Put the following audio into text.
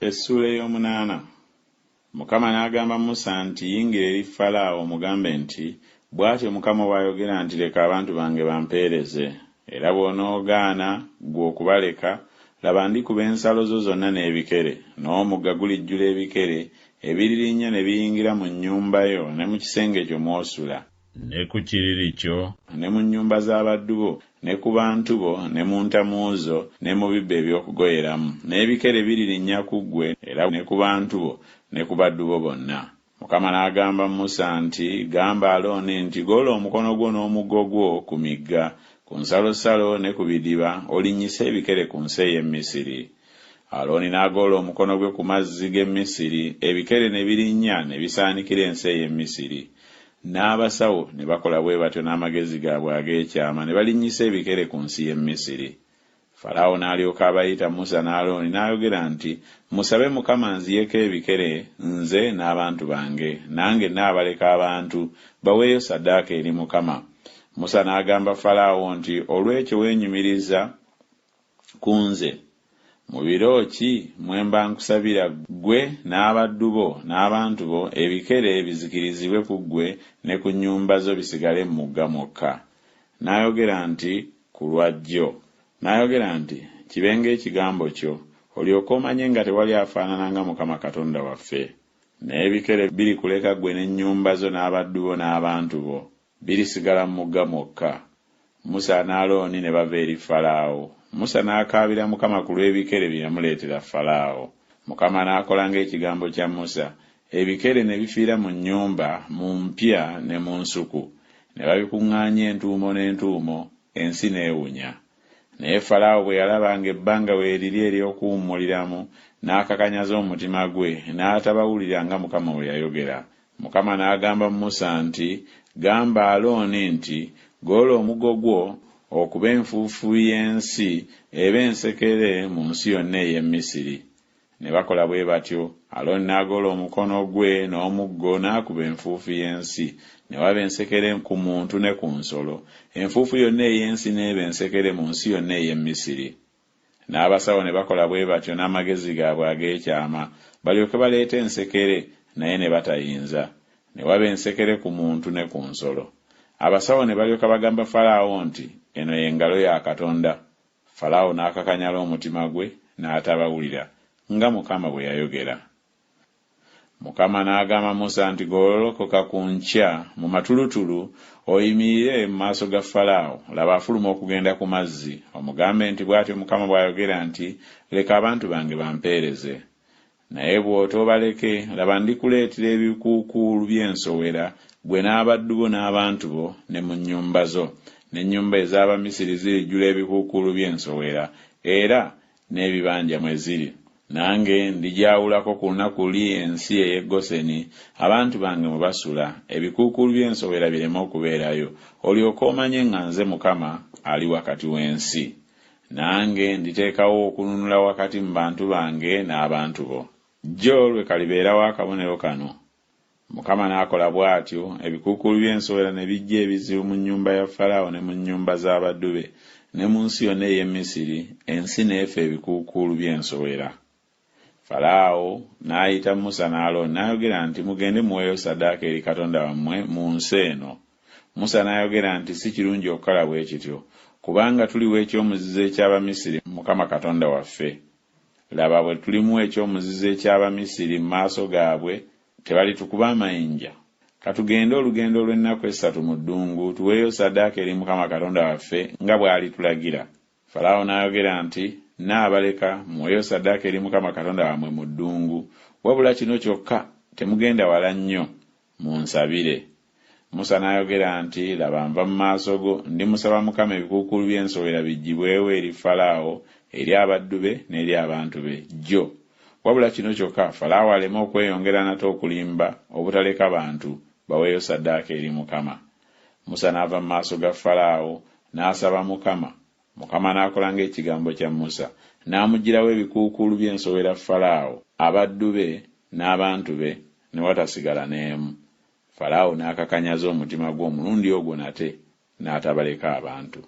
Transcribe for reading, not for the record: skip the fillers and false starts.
Essula ey'omunaana. Mukama n'agamba Musa nti yingira eri Falaawo omugambe nti bw'atyo Mukama bw'ayogera nti leka abantu bange bampeereze, era bw'onoogaana ggwe okubaleka, laba ndikuba ensalo zo zonna n'ebikere, n'omugga gulijjula ebikere, ebiririnnya ne biyingira mu nnyumba yo ne mu kisenge kyo mw'osula, ne ku kiriri kyo, ne mu nnyumba z'abaddu bo, ne ku bantu bo, ne mu ntamu zo, ne mu bibbo eby'okugoyeramu, n'ebikere biririnnya ku ggwe, era ne ku bantu bo, ne ku baddu bo bonna. Mukama n'agamba Musa nti gamba Alooni nti goola omukono gwo n'omuggo gwo ku migga, ku nsalosalo ne ku bidiba, olinnyise ebikere ku nsi ey'e Misiri. Alooni n'agoola omukono gwe ku mazzi g'e Misiri, ebikere ne birinnya ne bisaanikira ensi ey'e Misiri. N'abasawo ne bakola bwe batyo n'amagezi gaabwe ag'ekyama, ne balinnyisa ebikere ku nsi y'e Misiri. Falaawo n'alyoka abayita Musa ne Alooni n'ayogera nti musabe Mukama nziyeko ebikere nze n'abantu bange, nange naabaleka abantu baweeyo ssaddaaka eri Mukama. Musa n'agamba Falaawo nti olw'ekyo weenyumiriza ku nze, mu biro ki mwe mba nkusabira ggwe n'abaddu bo n'abantu bo ebikere bizikirizibwe ku ggwe ne ku nnyumba zo bisigale mu mugga mwokka? N'ayogera nti ku lwajjo. N'ayogera nti kibenga ekigambo kyo, olyoke omanye nga tewali afaanana nga Mukama Katonda waffe. N'ebikere birikuleka ggwe n'ennyumba zo n'abaddu bo n'abantu bo, birisigala mu mugga mwokka. Musa ne Alooni ne bava eri Falaawo. Musa n'akaabira Mukama ku lw'ebikere bye yamuleetera Falaawo. Mukama n'akola ng'ekigambo kya Musa. Ebikere ne bifiira mu nnyumba, mu mpya ne mu nsuku, ne babikuŋŋaanya entuumo n'entuumo, ensi n'ewunya. Naye Falaawo bwe yalaba ng'ebbanga weeriri ery'okuwummuliramu, n'akakanyaza omutima gwe, n'atabawulira nga Mukama bwe yayogera. Mukama n'agamba Musa nti gamba Alooni nti goola omuggo gwo okuba enfuufu y'ensi eba ensekere mu nsi yonna ey'e Misiri. Ne bakola bwe batyo. Alooni n'agoola omukono gwe n'omuggo n'akuba enfuufu y'ensi, ne waba ensekere ku muntu ne ku nsolo. Enfuufu yonna ey'ensi n'eba ensekere mu nsi yonna ey'e Misiri. N'abasawo ne bakola bwe batyo n'amagezi gaabwe ag'ekyama, balyoke baleete ensekere, naye ne batayinza. Ne waba ensekere ku muntu ne ku nsolo. Abasawo ne balyoka bagamba Falaawo nti eno y'engalo ya Katonda. Falaawo n'akakanyala omutima gwe, n'atabawulira nga Mukama bwe yayogera. Mukama n'agamba Musa nti gololokoka ku nkya mu matulutulu, oyimirire mu maaso ga Falaawo, laba afuluma okugenda ku mazzi, omugambe nti bw'atyo Mukama bw'ayogera nti leka abantu bange bampeereze. Naye bw'otoobaleke, laba ndikuleetera ebikuukuulu by'ensowera, ggwe n'abaddu bo n'abantu bo, ne mu nnyumba zo, n'ennyumba ez'Abamisiri zirijjula ebikuukuulu by'ensowera, era n'ebibanja mwe ziri. Nange ndigyawulako ku lunaku luli ensi ey'e Goseni, abantu bange mwe basula, ebikuukuulu by'ensowera bireme okubeerayo, olyoke omanye nga nze Mukama ali wakati w'ensi. Nange nditeekawo okununula wakati mu bantu bange n'abantu bo. Jjo lwe kalibeerawo akabonero kano. Mukama n'akola bw'atyo, ebikuukuulu by'ensowera ne bijja ebizibu mu nnyumba ya Falaawo ne mu nnyumba z'abaddu be, ne mu nsi yonna ey'e Misiri, ensi n'efa ebikuukuulu by'ensowera. Falaawo n'ayita Musa ne Alooni n'ayogera nti mugende muweeyo ssaddaaka eri Katonda wammwe mu nsi eno. Musa n'ayogera nti si kirungi okukola bwe kityo, kubanga tuliwa ekyomuzizo eky'Abamisiri Mukama Katonda waffe. Laba bwe tulimu ekyomuzizo eky'Abamisiri mu maaso gaabwe, tebalitukuba amayinja. Katugende olugendo lw'ennaku 3 mu ddungu, tuweeyo ssaddaaka eri Mukama Katonda waffe nga bw'alitulagira. Falaawo n'ayogera nti naabaleka muweeyo ssaddaaka eri Mukama Katonda wammwe mu ddungu, wabula kino kyokka temugenda wala nnyo, munsabire. Musa n'ayogera nti laba nva mu maaso go, ndimusaba Mukama ebikuukuulu by'ensowera bijjibwewo eri Falaawo, eri abaddu be n'eri abantu be jjo. Wabula kino kyokka Falaawo aleme okweyongera nate okulimba obutaleka bantu baweeyo ssaddaaka eri Mukama. Musa n'ava mu maaso ga Falaawo n'asaba Mukama. Mukama n'akola ng'ekigambo kya Musa, n'amuggyirawo ebikuukuulu by'ensowera Falaawo, abaddu be n'abantu be, ne watasigala n'emu. Falaawo n'akakanyaza omutima gwe omulundi ogwo nate, n'atabaleka abantu.